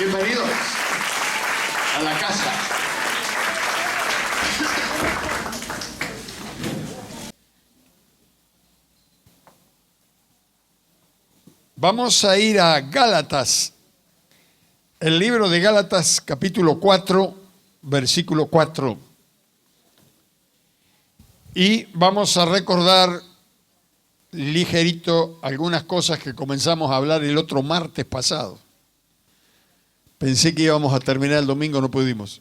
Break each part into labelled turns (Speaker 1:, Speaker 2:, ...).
Speaker 1: Bienvenidos a la casa. Vamos a ir a Gálatas, el libro de Gálatas, capítulo 4, versículo 4. Y vamos a recordar ligerito algunas cosas que comenzamos a hablar el otro martes pasado. Pensé que íbamos a terminar el domingo, no pudimos.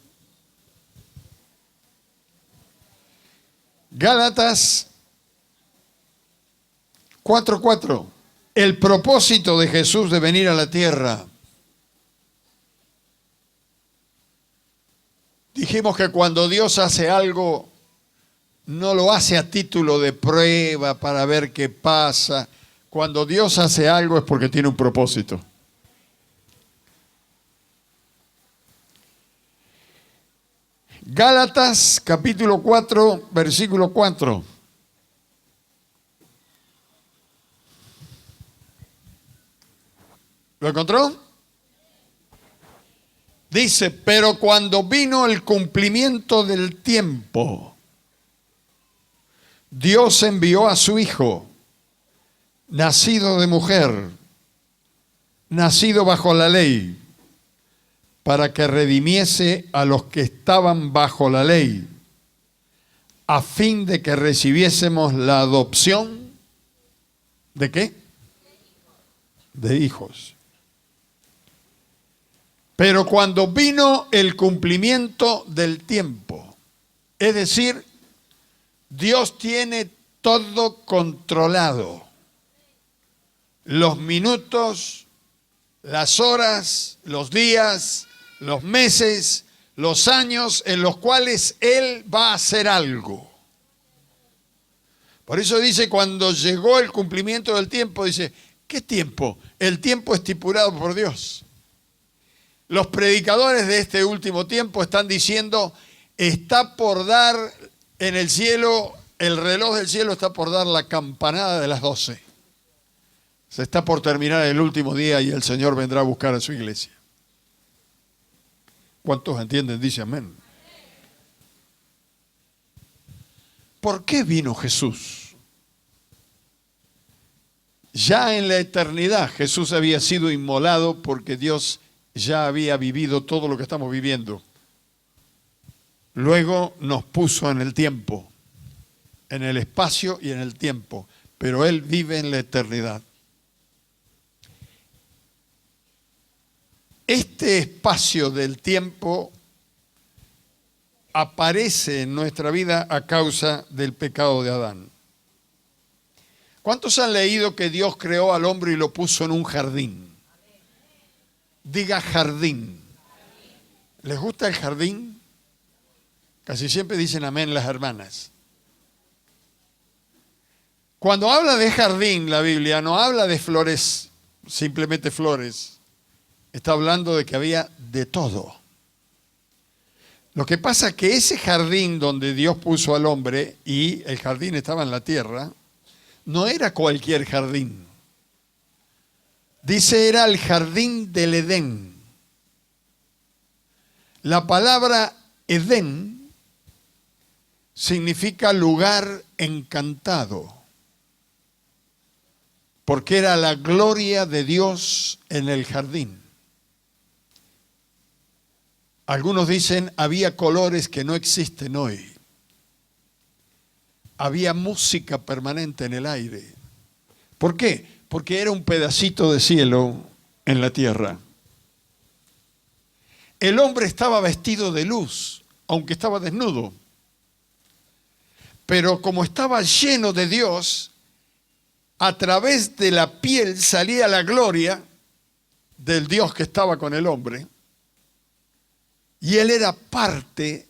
Speaker 1: Gálatas 4:4. El propósito de Jesús de venir a la tierra. Dijimos que cuando Dios hace algo, no lo hace a título de prueba para ver qué pasa. Cuando Dios hace algo es porque tiene un propósito. Gálatas capítulo 4, versículo 4. ¿Lo encontró? Dice, pero cuando vino el cumplimiento del tiempo, Dios envió a su Hijo, nacido de mujer, nacido bajo la ley, para que redimiese a los que estaban bajo la ley, a fin de que recibiésemos la adopción, ¿de qué? De hijos. Pero cuando vino el cumplimiento del tiempo, es decir, Dios tiene todo controlado. Los minutos, las horas, los días, los meses, los años en los cuales Él va a hacer algo. Por eso dice, cuando llegó el cumplimiento del tiempo, dice, ¿qué tiempo? El tiempo estipulado por Dios. Los predicadores de este último tiempo están diciendo, está por dar en el cielo, el reloj del cielo está por dar la campanada de las 12. Se está por terminar el último día y el Señor vendrá a buscar a su iglesia. ¿Cuántos entienden? Dice amén. ¿Por qué vino Jesús? Ya en la eternidad Jesús había sido inmolado porque Dios ya había vivido todo lo que estamos viviendo. Luego nos puso en el tiempo, en el espacio y en el tiempo, pero Él vive en la eternidad. Este espacio del tiempo aparece en nuestra vida a causa del pecado de Adán. ¿Cuántos han leído que Dios creó al hombre y lo puso en un jardín? Diga jardín. ¿Les gusta el jardín? Casi siempre dicen amén las hermanas. Cuando habla de jardín, la Biblia no habla de flores, simplemente flores. Está hablando de que había de todo. Lo que pasa es que ese jardín donde Dios puso al hombre, y el jardín estaba en la tierra, no era cualquier jardín. Dice, era el jardín del Edén. La palabra Edén significa lugar encantado, porque era la gloria de Dios en el jardín. Algunos dicen, había colores que no existen hoy. Había música permanente en el aire. ¿Por qué? Porque era un pedacito de cielo en la tierra. El hombre estaba vestido de luz, aunque estaba desnudo. Pero como estaba lleno de Dios, a través de la piel salía la gloria del Dios que estaba con el hombre. Y él era parte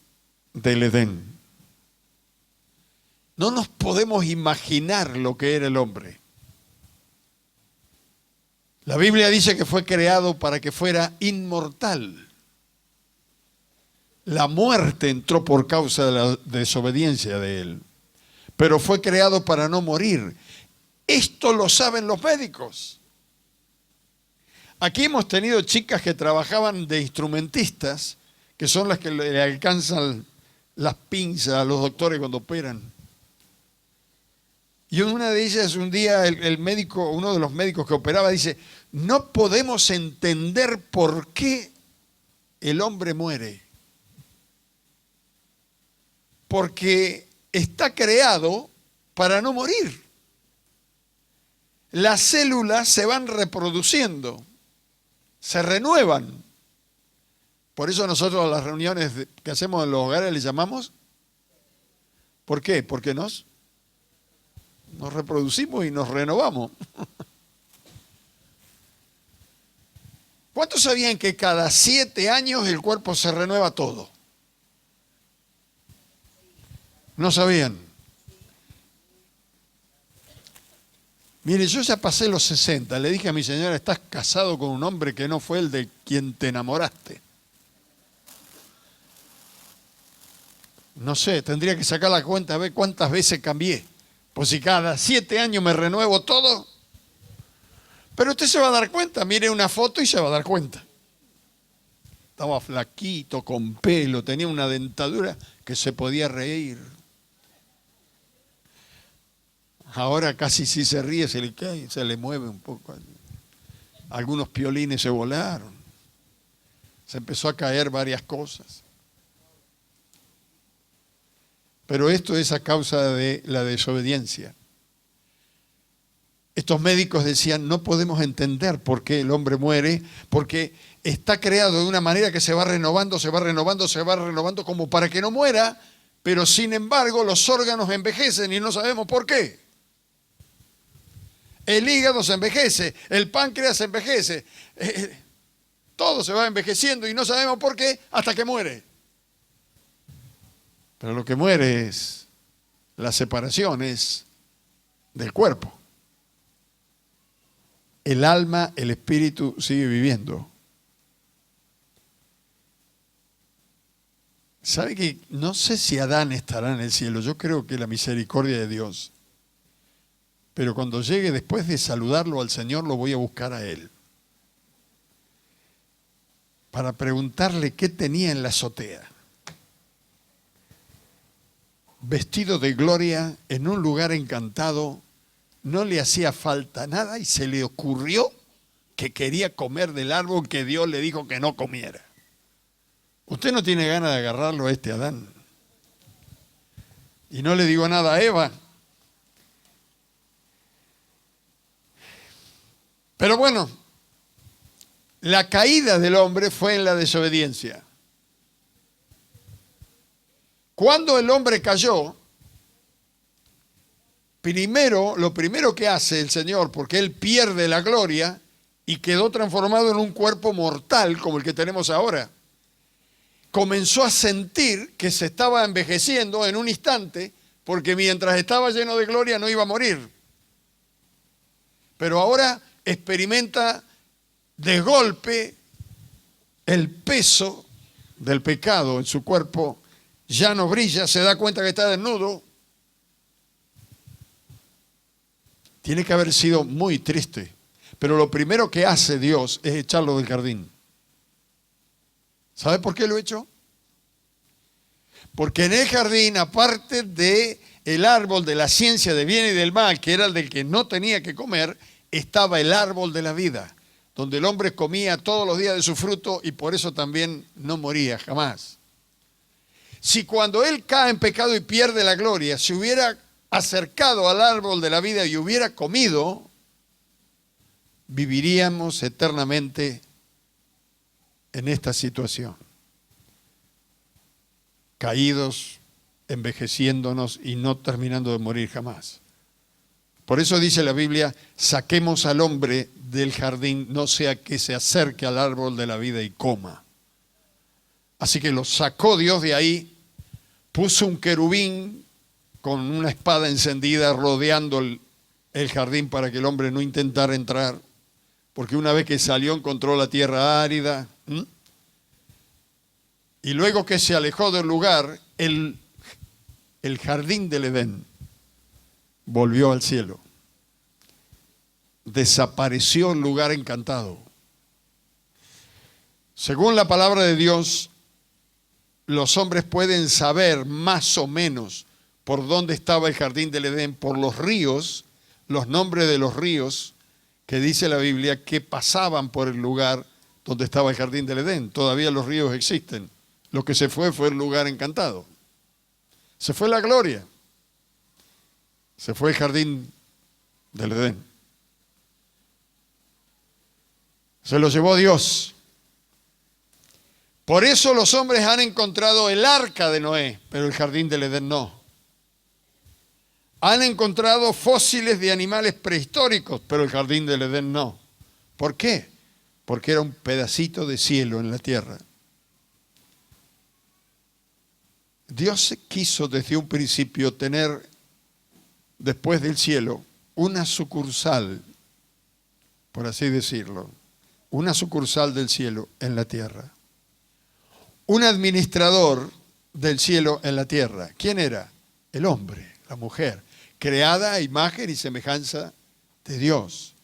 Speaker 1: del Edén. No nos podemos imaginar lo que era el hombre. La Biblia dice que fue creado para que fuera inmortal. La muerte entró por causa de la desobediencia de él, pero fue creado para no morir. Esto lo saben los médicos. Aquí hemos tenido chicas que trabajaban de instrumentistas, que son las que le alcanzan las pinzas a los doctores cuando operan. Y una de ellas, un día el médico, uno de los médicos que operaba, dice: no podemos entender por qué el hombre muere. Porque está creado para no morir. Las células se van reproduciendo, se renuevan. Por eso nosotros a las reuniones que hacemos en los hogares les llamamos. ¿Por qué? Porque nos reproducimos y nos renovamos. ¿Cuántos sabían que cada 7 años el cuerpo se renueva todo? ¿No sabían? Mire, yo ya pasé los 60. Le dije a mi señora: estás casado con un hombre que no fue el de quien te enamoraste. No sé, tendría que sacar la cuenta a ver cuántas veces cambié. Pues si cada 7 años me renuevo todo. Pero usted se va a dar cuenta, mire una foto y se va a dar cuenta. Estaba flaquito, con pelo, tenía una dentadura que se podía reír. Ahora casi si se ríe se le cae, se le mueve un poco. Algunos piolines se volaron. Se empezó a caer varias cosas. Pero esto es a causa de la desobediencia. Estos médicos decían: no podemos entender por qué el hombre muere, porque está creado de una manera que se va renovando, se va renovando, se va renovando como para que no muera, pero sin embargo los órganos envejecen y no sabemos por qué. El hígado se envejece, el páncreas se envejece, todo se va envejeciendo y no sabemos por qué hasta que muere. Pero lo que muere es las separaciones del cuerpo. El alma, el espíritu sigue viviendo. ¿Sabe que no sé si Adán estará en el cielo? Yo creo que la misericordia de Dios. Pero cuando llegue, después de saludarlo al Señor, lo voy a buscar a él. Para preguntarle qué tenía en la azotea. Vestido de gloria, en un lugar encantado, no le hacía falta nada y se le ocurrió que quería comer del árbol que Dios le dijo que no comiera. Usted no tiene ganas de agarrarlo a este Adán. Y no le digo nada a Eva. Pero bueno, la caída del hombre fue en la desobediencia. Cuando el hombre cayó, lo primero que hace el Señor, porque Él pierde la gloria y quedó transformado en un cuerpo mortal como el que tenemos ahora, comenzó a sentir que se estaba envejeciendo en un instante, porque mientras estaba lleno de gloria no iba a morir. Pero ahora experimenta de golpe el peso del pecado en su cuerpo, ya no brilla, se da cuenta que está desnudo. Tiene que haber sido muy triste, pero lo primero que hace Dios es echarlo del jardín. ¿Sabe por qué lo echó? Porque en el jardín, aparte de el árbol de la ciencia del bien y del mal, que era el del que no tenía que comer, estaba el árbol de la vida, donde el hombre comía todos los días de su fruto y por eso también no moría jamás. Si cuando él cae en pecado y pierde la gloria, se hubiera acercado al árbol de la vida y hubiera comido, viviríamos eternamente en esta situación. Caídos, envejeciéndonos y no terminando de morir jamás. Por eso dice la Biblia: saquemos al hombre del jardín, no sea que se acerque al árbol de la vida y coma. Así que lo sacó Dios de ahí, puso un querubín con una espada encendida rodeando el jardín para que el hombre no intentara entrar, porque una vez que salió encontró la tierra árida. Y luego que se alejó del lugar, el jardín del Edén volvió al cielo. Desapareció el lugar encantado. Según la palabra de Dios, los hombres pueden saber más o menos por dónde estaba el jardín del Edén, por los ríos, los nombres de los ríos que dice la Biblia que pasaban por el lugar donde estaba el jardín del Edén. Todavía los ríos existen. Lo que se fue el lugar encantado. Se fue la gloria. Se fue el jardín del Edén. Se lo llevó Dios. Por eso los hombres han encontrado el arca de Noé, pero el jardín del Edén no. Han encontrado fósiles de animales prehistóricos, pero el jardín del Edén no. ¿Por qué? Porque era un pedacito de cielo en la tierra. Dios quiso desde un principio tener, después del cielo, una sucursal, por así decirlo, una sucursal del cielo en la tierra. Un administrador del cielo en la tierra. ¿Quién era? El hombre, la mujer, creada a imagen y semejanza de Dios.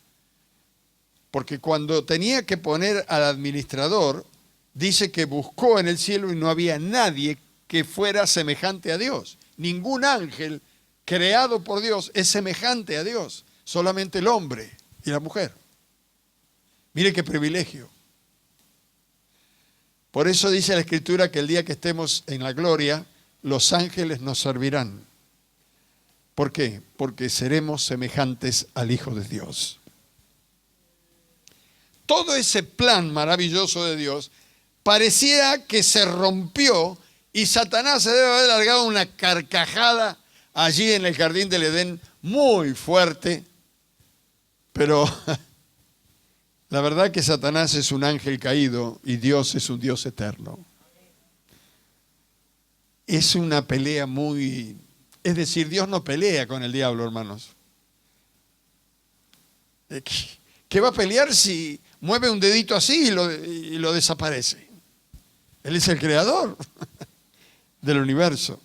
Speaker 1: Porque cuando tenía que poner al administrador, dice que buscó en el cielo y no había nadie que fuera semejante a Dios. Ningún ángel creado por Dios es semejante a Dios. Solamente el hombre y la mujer. Mire qué privilegio. Por eso dice la Escritura que el día que estemos en la gloria, los ángeles nos servirán. ¿Por qué? Porque seremos semejantes al Hijo de Dios. Todo ese plan maravilloso de Dios parecía que se rompió y Satanás se debe haber largado una carcajada allí en el jardín del Edén muy fuerte, pero la verdad que Satanás es un ángel caído y Dios es un Dios eterno. Es una pelea muy... Es decir, Dios no pelea con el diablo, hermanos. ¿Qué va a pelear si mueve un dedito así y lo desaparece? Él es el creador del universo.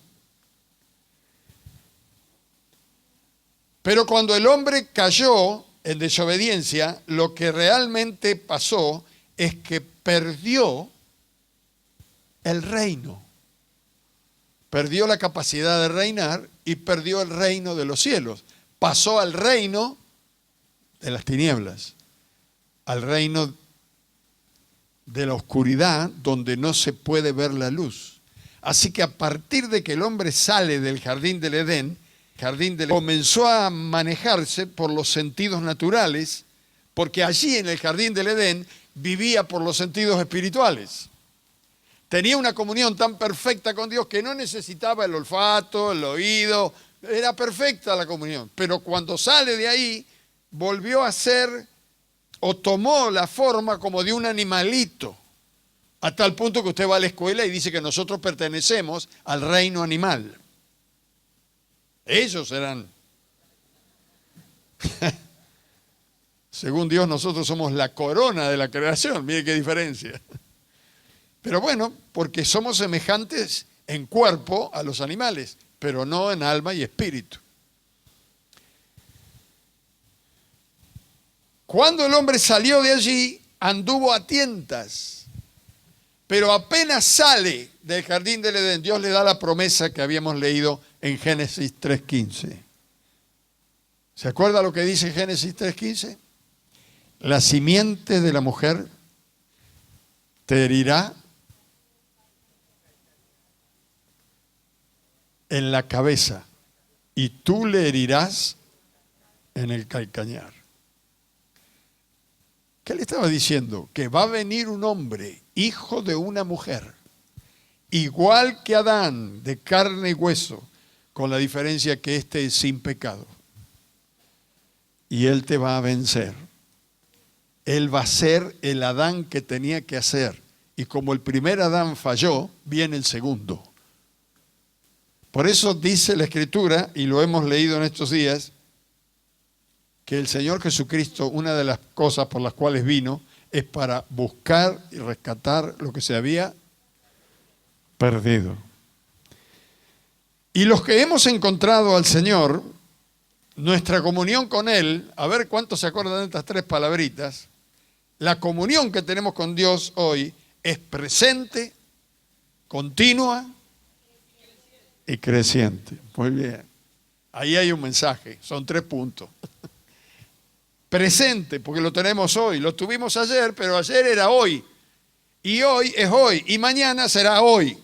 Speaker 1: Pero cuando el hombre cayó en desobediencia, lo que realmente pasó es que perdió el reino. Perdió la capacidad de reinar y perdió el reino de los cielos. Pasó al reino de las tinieblas, al reino de la oscuridad donde no se puede ver la luz. Así que a partir de que el hombre sale del jardín del Edén, comenzó a manejarse por los sentidos naturales, porque allí en el jardín del Edén vivía por los sentidos espirituales. Tenía una comunión tan perfecta con Dios que no necesitaba el olfato, el oído, era perfecta la comunión. Pero cuando sale de ahí, volvió a ser o tomó la forma como de un animalito, a tal punto que usted va a la escuela y dice que nosotros pertenecemos al reino animal. Ellos eran. Según Dios, nosotros somos la corona de la creación. Mire qué diferencia. Pero bueno, porque somos semejantes en cuerpo a los animales, pero no en alma y espíritu. Cuando el hombre salió de allí, anduvo a tientas. Pero apenas sale del jardín del Edén, Dios le da la promesa que habíamos leído en Génesis 3:15. ¿Se acuerda lo que dice Génesis 3:15? La simiente de la mujer te herirá en la cabeza y tú le herirás en el calcañar. ¿Qué le estaba diciendo? Que va a venir un hombre, hijo de una mujer, igual que Adán, de carne y hueso, con la diferencia que éste es sin pecado. Y él te va a vencer. Él va a ser el Adán que tenía que hacer. Y como el primer Adán falló, viene el segundo. Por eso dice la Escritura, y lo hemos leído en estos días, que el Señor Jesucristo, una de las cosas por las cuales vino, es para buscar y rescatar lo que se había perdido. Y los que hemos encontrado al Señor, nuestra comunión con Él, a ver cuántos se acuerdan de estas tres palabritas, la comunión que tenemos con Dios hoy es presente, continua y creciente. Muy bien. Ahí hay un mensaje, son 3 puntos. Presente, porque lo tenemos hoy, lo tuvimos ayer, pero ayer era hoy. Y hoy es hoy, y mañana será hoy.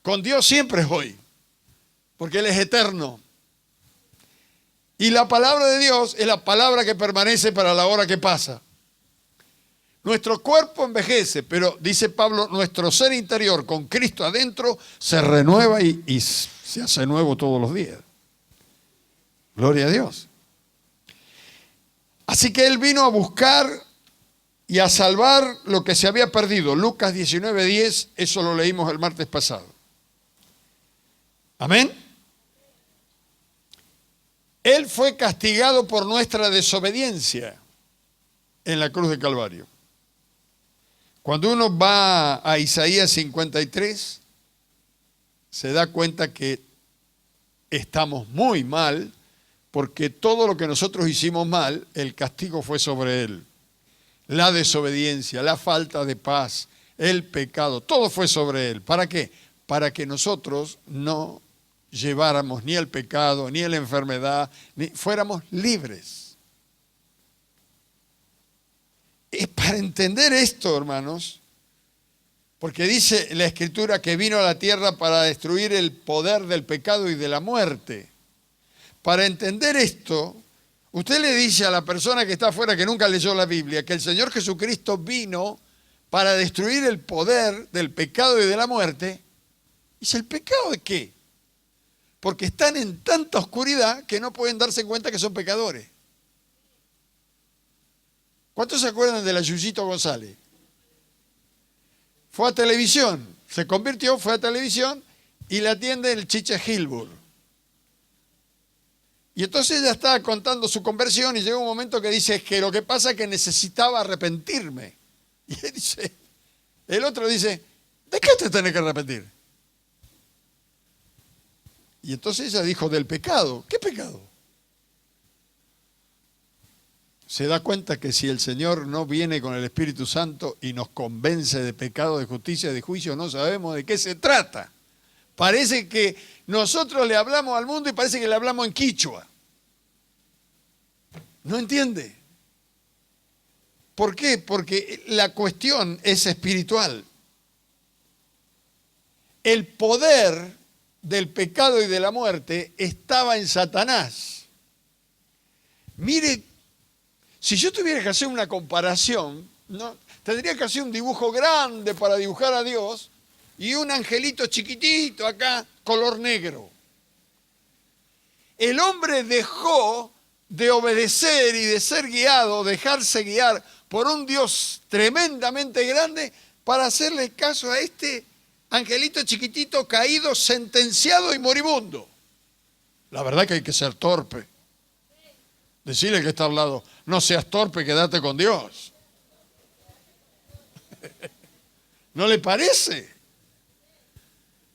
Speaker 1: Con Dios siempre es hoy, porque Él es eterno. Y la palabra de Dios es la palabra que permanece para la hora que pasa. Nuestro cuerpo envejece, pero dice Pablo, nuestro ser interior con Cristo adentro se renueva y se hace nuevo todos los días. Gloria a Dios. Así que Él vino a buscar y a salvar lo que se había perdido. Lucas 19:10, eso lo leímos el martes pasado. Amén. Él fue castigado por nuestra desobediencia en la cruz de Calvario. Cuando uno va a Isaías 53, se da cuenta que estamos muy mal, porque todo lo que nosotros hicimos mal, el castigo fue sobre Él. La desobediencia, la falta de paz, el pecado, todo fue sobre Él. ¿Para qué? Para que nosotros no lleváramos ni el pecado, ni la enfermedad, ni fuéramos libres. Es para entender esto, hermanos, porque dice la Escritura que vino a la tierra para destruir el poder del pecado y de la muerte. Para entender esto, usted le dice a la persona que está afuera que nunca leyó la Biblia que el Señor Jesucristo vino para destruir el poder del pecado y de la muerte. Dice, ¿el pecado de qué? Porque están en tanta oscuridad que no pueden darse cuenta que son pecadores. ¿Cuántos se acuerdan de la Yuyito González? Fue a televisión, se convirtió, fue a televisión y la atiende el Chiche Hilbur. Y entonces ella estaba contando su conversión y llegó un momento que dice que lo que pasa es que necesitaba arrepentirme. Y él dice, el otro dice, ¿de qué te tenés que arrepentir? Y entonces ella dijo, del pecado. ¿Qué pecado? Se da cuenta que si el Señor no viene con el Espíritu Santo y nos convence de pecado, de justicia, de juicio, no sabemos de qué se trata. Parece que nosotros le hablamos al mundo y parece que le hablamos en quichua. ¿No entiende? ¿Por qué? Porque la cuestión es espiritual. El poder del pecado y de la muerte estaba en Satanás. Mire, si yo tuviera que hacer una comparación, ¿no? Tendría que hacer un dibujo grande para dibujar a Dios y un angelito chiquitito acá, color negro. El hombre dejó de obedecer y de ser guiado, dejarse guiar por un Dios tremendamente grande para hacerle caso a este angelito chiquitito caído, sentenciado y moribundo. La verdad que hay que ser torpe. Decirle que está al lado, no seas torpe, quédate con Dios. ¿No le parece?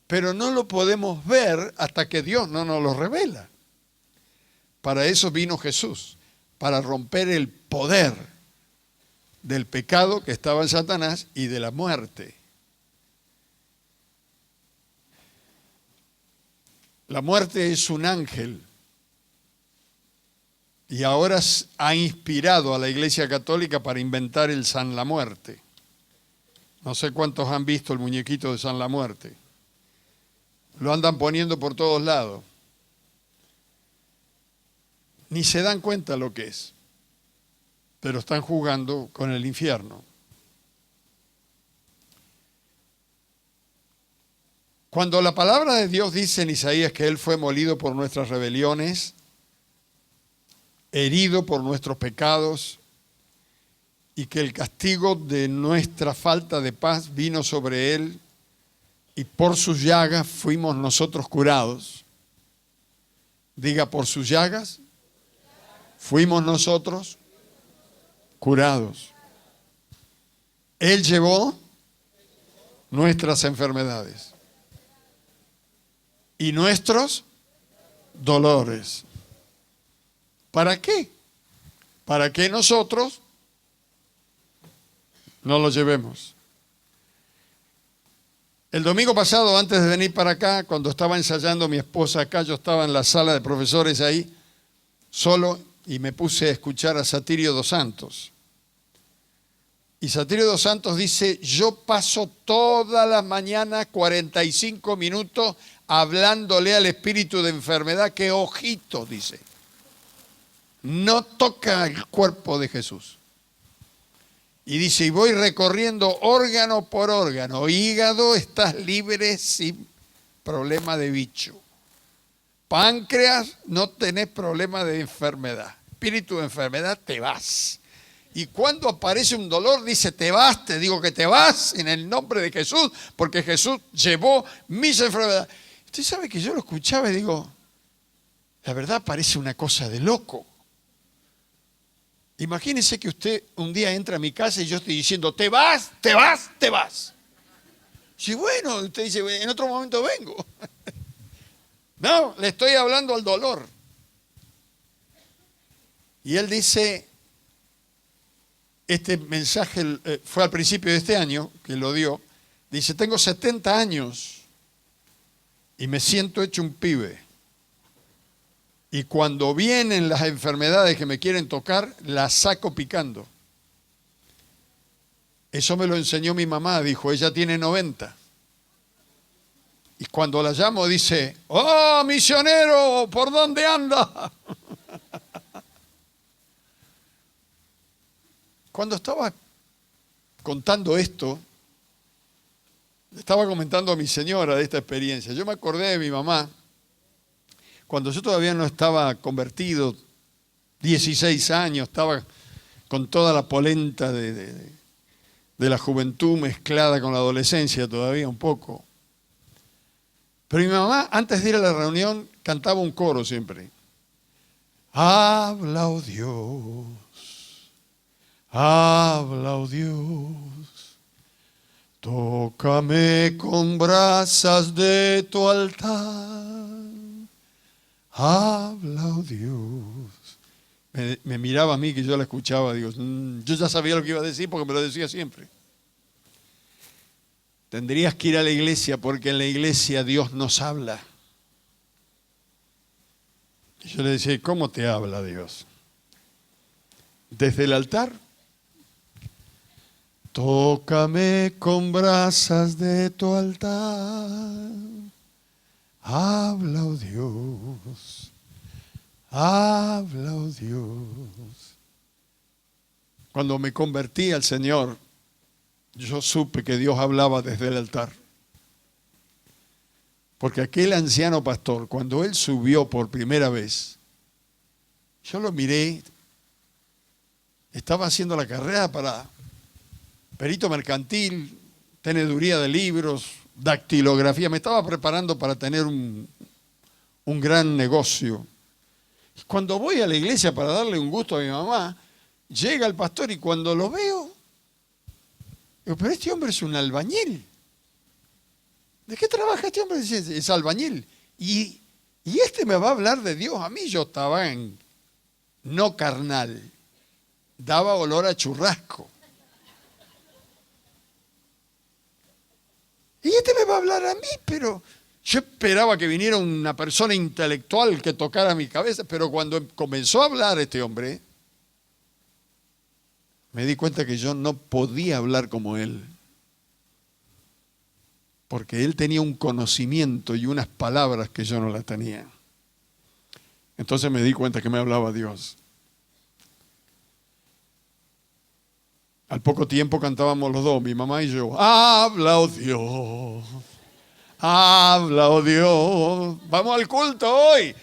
Speaker 1: Pero no lo podemos ver hasta que Dios no nos lo revela. Para eso vino Jesús, para romper el poder del pecado que estaba en Satanás y de la muerte. La muerte es un ángel. Y ahora ha inspirado a la Iglesia Católica para inventar el San la Muerte. No sé cuántos han visto el muñequito de San la Muerte. Lo andan poniendo por todos lados. Ni se dan cuenta lo que es. Pero están jugando con el infierno. Cuando la palabra de Dios dice en Isaías que Él fue molido por nuestras rebeliones, herido por nuestros pecados, y que el castigo de nuestra falta de paz vino sobre Él, y por sus llagas fuimos nosotros curados. Diga, por sus llagas fuimos nosotros curados. Él llevó nuestras enfermedades y nuestros dolores. ¿Para qué? Para que nosotros no lo llevemos. El domingo pasado, antes de venir para acá, cuando estaba ensayando mi esposa acá, yo estaba en la sala de profesores ahí, solo, y me puse a escuchar a Satirio dos Santos. Y Satirio dos Santos dice, yo paso toda la mañana 45 minutos hablándole al espíritu de enfermedad que ojito, dice. No toca el cuerpo de Jesús. Y dice, y voy recorriendo órgano por órgano. Hígado, estás libre sin problema de bicho. Páncreas, no tenés problema de enfermedad. Espíritu de enfermedad, te vas. Y cuando aparece un dolor, dice, te vas, te digo que te vas en el nombre de Jesús, porque Jesús llevó mis enfermedades. Usted sabe que yo lo escuchaba y digo, la verdad parece una cosa de loco. Imagínese que usted un día entra a mi casa y yo estoy diciendo, te vas, te vas, te vas. Y bueno, usted dice, en otro momento vengo. No, le estoy hablando al dolor. Y él dice, este mensaje fue al principio de este año que lo dio, dice, tengo 70 años y me siento hecho un pibe. Y cuando vienen las enfermedades que me quieren tocar, las saco picando. Eso me lo enseñó mi mamá, dijo, ella tiene 90. Y cuando la llamo dice, ¡oh, misionero! ¿Por dónde anda? Cuando estaba contando esto, estaba comentando a mi señora de esta experiencia. Yo me acordé de mi mamá, cuando yo todavía no estaba convertido, 16 años, estaba con toda la polenta de la juventud mezclada con la adolescencia todavía un poco. Pero mi mamá, antes de ir a la reunión, cantaba un coro siempre. Habla, oh Dios, habla, oh Dios, tócame con brasas de tu altar. Habla, oh Dios. Me miraba a mí que yo la escuchaba, digo, yo ya sabía lo que iba a decir porque me lo decía siempre. Tendrías que ir a la iglesia porque en la iglesia Dios nos habla. Y yo le decía, ¿cómo te habla Dios? Desde el altar. Tócame con brasas de tu altar. Habla, oh Dios. Habla, oh Dios. Cuando me convertí al Señor, yo supe que Dios hablaba desde el altar. Porque aquel anciano pastor, cuando él subió por primera vez, yo lo miré, estaba haciendo la carrera para perito mercantil, teneduría de libros, dactilografía, me estaba preparando para tener un gran negocio. Cuando voy a la iglesia para darle un gusto a mi mamá, llega el pastor y cuando lo veo, digo, pero este hombre es un albañil. ¿De qué trabaja este hombre? Dice, es albañil. Y este me va a hablar de Dios. A mí yo estaba en no carnal. Daba olor a churrasco. Y este me va a hablar a mí, pero yo esperaba que viniera una persona intelectual que tocara mi cabeza, pero cuando comenzó a hablar este hombre, me di cuenta que yo no podía hablar como él. Porque él tenía un conocimiento y unas palabras que yo no las tenía. Entonces me di cuenta que me hablaba Dios. Al poco tiempo cantábamos los dos, mi mamá y yo. Habla, oh Dios. Habla, oh Dios. Vamos al culto hoy.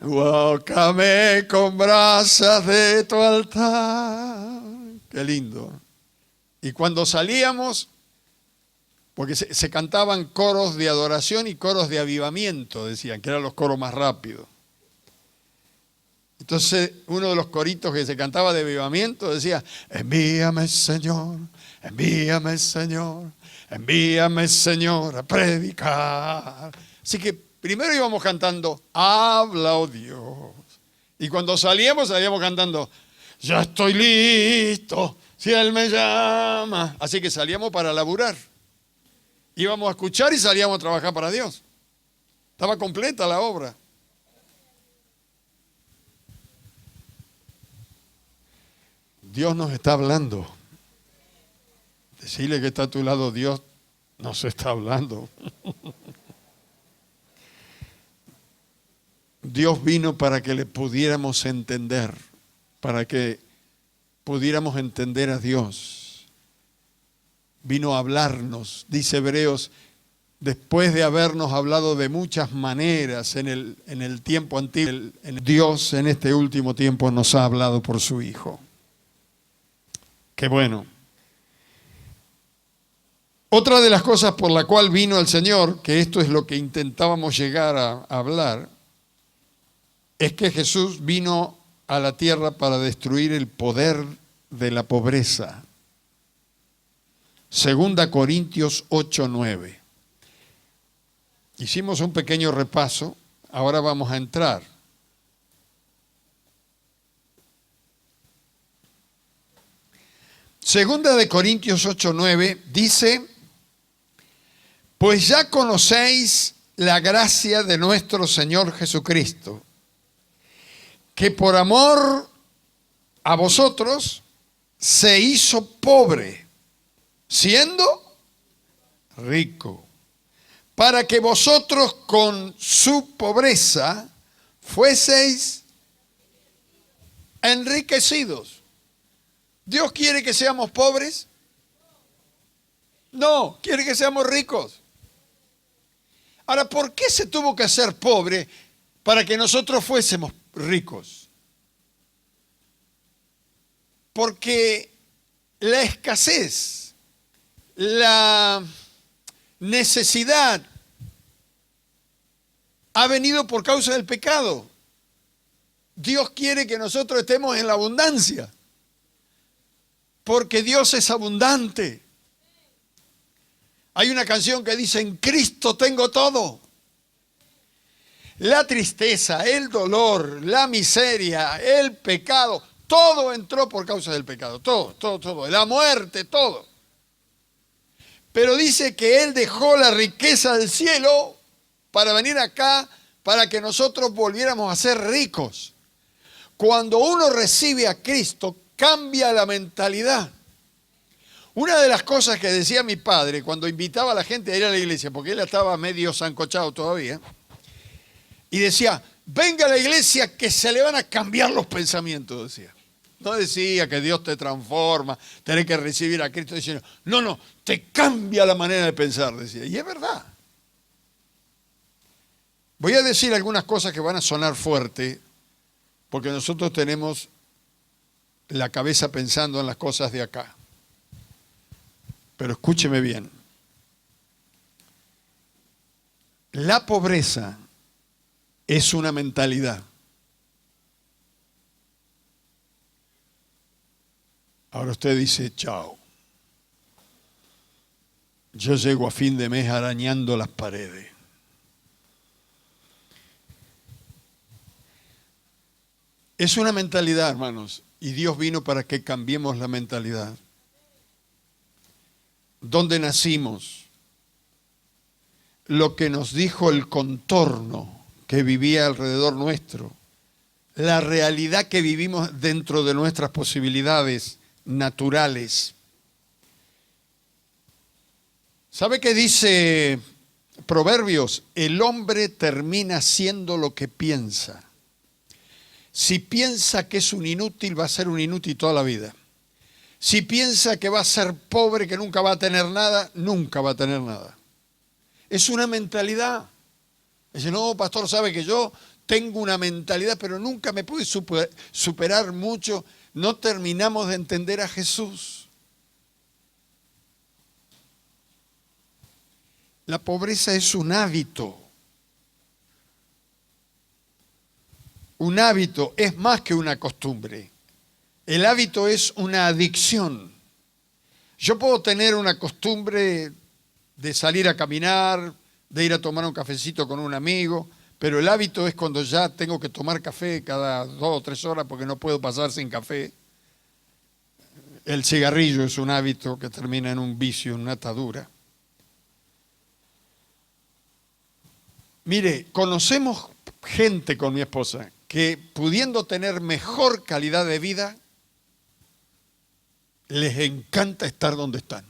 Speaker 1: Tócame con brasas de tu altar. Qué lindo. Y cuando salíamos, porque se cantaban coros de adoración y coros de avivamiento, decían, que eran los coros más rápidos. Entonces, uno de los coritos que se cantaba de avivamiento decía, envíame Señor, envíame Señor, envíame Señor a predicar. Así que primero íbamos cantando, habla, oh Dios. Y cuando salíamos cantando, ya estoy listo, si Él me llama. Así que salíamos para laburar. Íbamos a escuchar y salíamos a trabajar para Dios. Estaba completa la obra. Dios nos está hablando. Decirle que está a tu lado, Dios nos está hablando. Dios vino para que le pudiéramos entender, para que pudiéramos entender a Dios. Vino a hablarnos, dice Hebreos, después de habernos hablado de muchas maneras en el tiempo antiguo, Dios en este último tiempo nos ha hablado por su Hijo. Qué bueno. Otra de las cosas por la cual vino el Señor, que esto es lo que intentábamos llegar a hablar, es que Jesús vino a la tierra para destruir el poder de la pobreza. 2 Corintios 8:9. Hicimos un pequeño repaso, ahora vamos a entrar. Segunda de Corintios 8:9 dice: pues ya conocéis la gracia de nuestro Señor Jesucristo, que por amor a vosotros se hizo pobre, siendo rico, para que vosotros con su pobreza fueseis enriquecidos. ¿Dios quiere que seamos pobres? No, quiere que seamos ricos. Ahora, ¿por qué se tuvo que hacer pobre para que nosotros fuésemos ricos? Porque la escasez, la necesidad ha venido por causa del pecado. Dios quiere que nosotros estemos en la abundancia, porque Dios es abundante. Hay una canción que dice: en Cristo tengo todo. La tristeza, el dolor, la miseria, el pecado, todo entró por causa del pecado. Todo. La muerte, todo. Pero dice que Él dejó la riqueza del cielo para venir acá, para que nosotros volviéramos a ser ricos. Cuando uno recibe a Cristo, cambia la mentalidad. Una de las cosas que decía mi padre cuando invitaba a la gente a ir a la iglesia, porque él estaba medio sancochado todavía, y decía: venga a la iglesia que se le van a cambiar los pensamientos, decía. No decía que Dios te transforma, tenés que recibir a Cristo, diciendo, no, te cambia la manera de pensar, decía. Y es verdad. Voy a decir algunas cosas que van a sonar fuerte, porque nosotros tenemos la cabeza pensando en las cosas de acá. Pero escúcheme bien. La pobreza es una mentalidad. Ahora usted dice: chao. Yo llego a fin de mes arañando las paredes. Es una mentalidad, hermanos, y Dios vino para que cambiemos la mentalidad. ¿Dónde nacimos? Lo que nos dijo el contorno que vivía alrededor nuestro, la realidad que vivimos dentro de nuestras posibilidades naturales. ¿Sabe qué dice Proverbios? El hombre termina siendo lo que piensa. Si piensa que es un inútil, va a ser un inútil toda la vida. Si piensa que va a ser pobre, que nunca va a tener nada, nunca va a tener nada. Es una mentalidad. Dice: no, pastor, sabe que yo tengo una mentalidad, pero nunca me pude superar mucho. No terminamos de entender a Jesús. La pobreza es un hábito. Un hábito es más que una costumbre. El hábito es una adicción. Yo puedo tener una costumbre de salir a caminar, de ir a tomar un cafecito con un amigo, pero el hábito es cuando ya tengo que tomar café cada 2 o 3 horas porque no puedo pasar sin café. El cigarrillo es un hábito que termina en un vicio, en una atadura. Mire, conocemos gente con mi esposa que pudiendo tener mejor calidad de vida, les encanta estar donde están.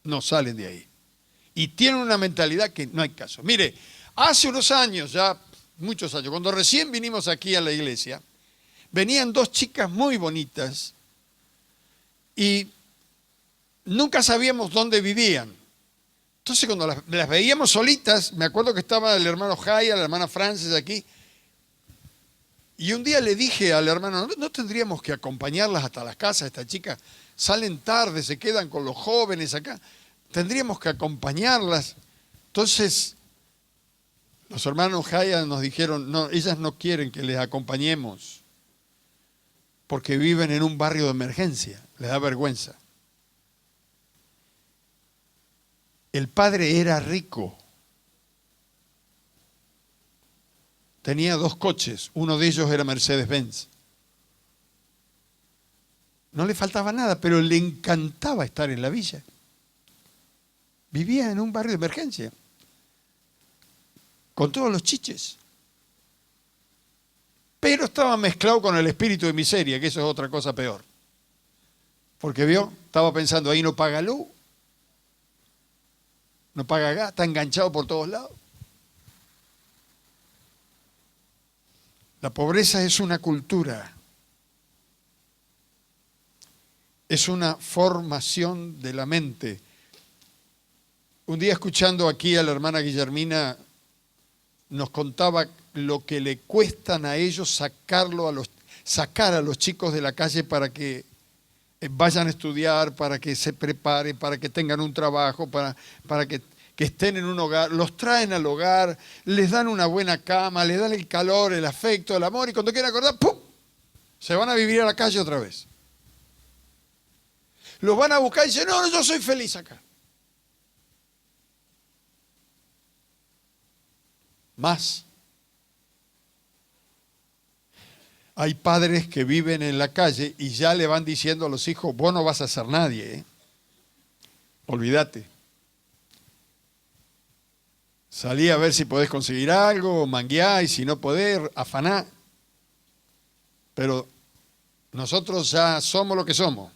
Speaker 1: No salen de ahí. Y tienen una mentalidad que no hay caso. Mire, hace unos años, ya muchos años, cuando recién vinimos aquí a la iglesia, venían dos chicas muy bonitas y nunca sabíamos dónde vivían. Entonces cuando las veíamos solitas, me acuerdo que estaba el hermano Jaya, la hermana Frances aquí, y un día le dije al hermano, ¿no tendríamos que acompañarlas hasta las casas? Estas chicas salen tarde, se quedan con los jóvenes acá, tendríamos que acompañarlas. Entonces los hermanos Jaya nos dijeron, no, ellas no quieren que les acompañemos porque viven en un barrio de emergencia, les da vergüenza. El padre era rico. Tenía 2 coches, uno de ellos era Mercedes-Benz. No le faltaba nada, pero le encantaba estar en la villa. Vivía en un barrio de emergencia, con todos los chiches. Pero estaba mezclado con el espíritu de miseria, que eso es otra cosa peor. Porque vio, estaba pensando, ahí no paga luz, no paga gas, está enganchado por todos lados. La pobreza es una cultura, es una formación de la mente. Un día escuchando aquí a la hermana Guillermina, nos contaba lo que le cuestan a ellos sacar a los chicos de la calle para que vayan a estudiar, para que se preparen, para que tengan un trabajo, para que estén en un hogar, los traen al hogar, les dan una buena cama, les dan el calor, el afecto, el amor, y cuando quieren acordar, ¡pum!, se van a vivir a la calle otra vez. Los van a buscar y dicen, no, yo soy feliz acá. Más. Hay padres que viven en la calle y ya le van diciendo a los hijos, vos no vas a ser nadie, ¿eh? Olvídate. Salí a ver si podés conseguir algo, mangueá, y si no podés, afaná. Pero nosotros ya somos lo que somos.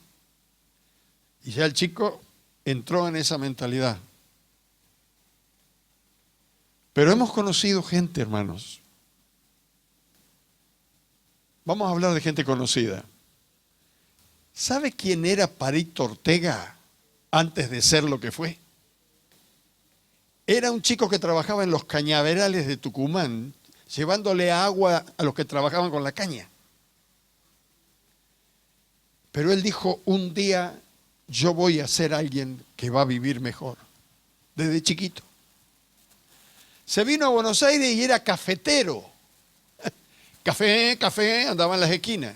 Speaker 1: Y ya el chico entró en esa mentalidad. Pero hemos conocido gente, hermanos. Vamos a hablar de gente conocida. ¿Sabe quién era Palito Ortega antes de ser lo que fue? Era un chico que trabajaba en los cañaverales de Tucumán, llevándole agua a los que trabajaban con la caña. Pero él dijo, un día yo voy a ser alguien que va a vivir mejor, desde chiquito. Se vino a Buenos Aires y era cafetero. Café, andaba en las esquinas.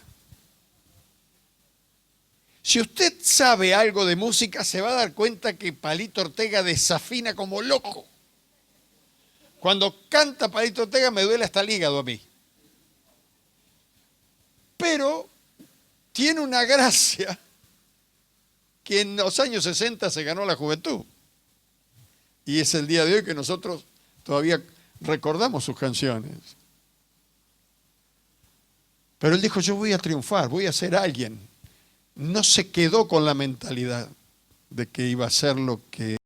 Speaker 1: Si usted sabe algo de música, se va a dar cuenta que Palito Ortega desafina como loco. Cuando canta Palito Ortega me duele hasta el hígado a mí. Pero tiene una gracia que en los años 60 se ganó la juventud. Y es el día de hoy que nosotros todavía recordamos sus canciones. Pero él dijo, yo voy a triunfar, voy a ser alguien. No se quedó con la mentalidad de que iba a ser lo que